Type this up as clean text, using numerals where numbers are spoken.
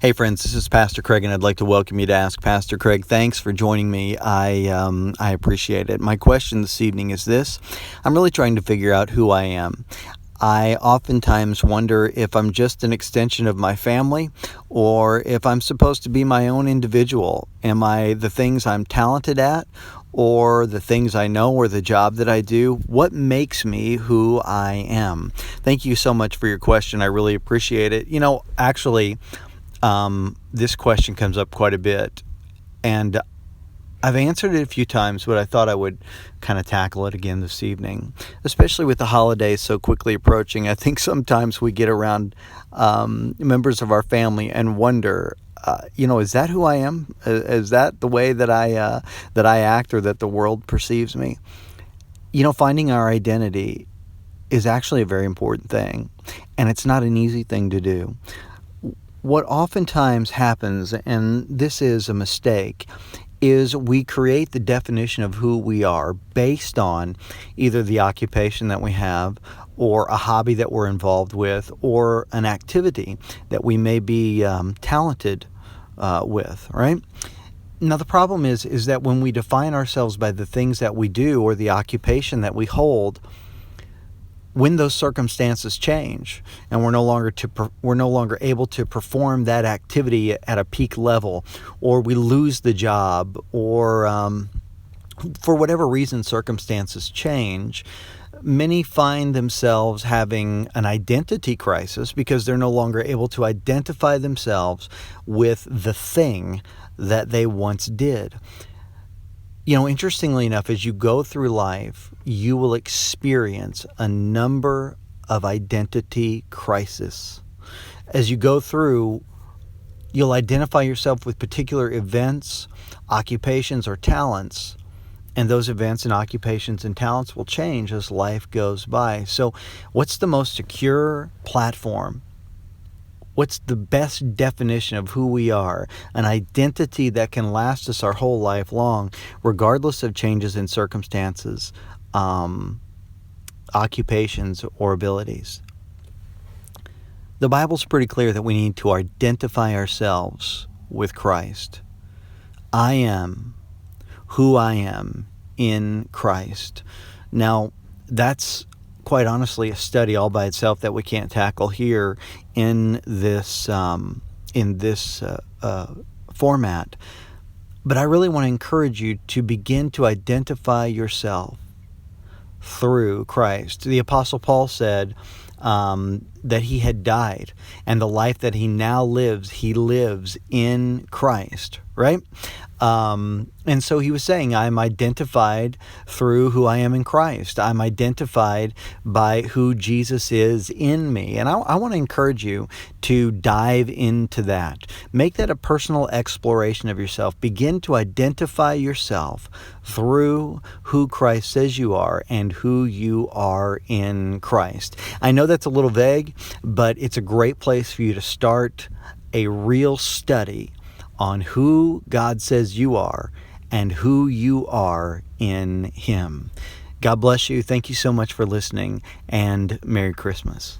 Hey friends, this is Pastor Craig, and I'd like to welcome you to Ask Pastor Craig. Thanks for joining me. I appreciate it. My question this evening is this: I'm really trying to figure out who I am. I oftentimes wonder if I'm just an extension of my family, or if I'm supposed to be my own individual. Am I the things I'm talented at, or the things I know, or the job that I do? What makes me who I am? Thank you so much for your question. I really appreciate it. This question comes up quite a bit, and I've answered it a few times, but I thought I would kind of tackle it again this evening, especially with the holidays so quickly approaching. I think sometimes we get around members of our family and wonder, is that who I am? Is that the way that I act, or that the world perceives me? Finding our identity is actually a very important thing, and it's not an easy thing to do. What oftentimes happens, and this is a mistake, is we create the definition of who we are based on either the occupation that we have, or a hobby that we're involved with, or an activity that we may be talented with, right? Now, the problem is that when we define ourselves by the things that we do or the occupation that we hold, when those circumstances change and we're no longer able to perform that activity at a peak level, or we lose the job, or for whatever reason circumstances change, many find themselves having an identity crisis because they're no longer able to identify themselves with the thing that they once did. Interestingly enough, as you go through life, you will experience a number of identity crises. As you go through, you'll identify yourself with particular events, occupations, or talents, and those events and occupations and talents will change as life goes by. So, what's the most secure platform? What's the best definition of who we are? An identity that can last us our whole life long, regardless of changes in circumstances, occupations, or abilities. The Bible's pretty clear that we need to identify ourselves with Christ. I am who I am in Christ. Now, that's quite honestly a study all by itself that we can't tackle here in this format. But I really want to encourage you to begin to identify yourself through Christ. The Apostle Paul said that he had died, and the life that he now lives, he lives in Christ, right? And so he was saying, I'm identified through who I am in Christ. I'm identified by who Jesus is in me. And I want to encourage you to dive into that. Make that a personal exploration of yourself. Begin to identify yourself through who Christ says you are and who you are in Christ. I know that's a little vague, but it's a great place for you to start a real study on who God says you are and who you are in Him. God bless you. Thank you so much for listening, and Merry Christmas.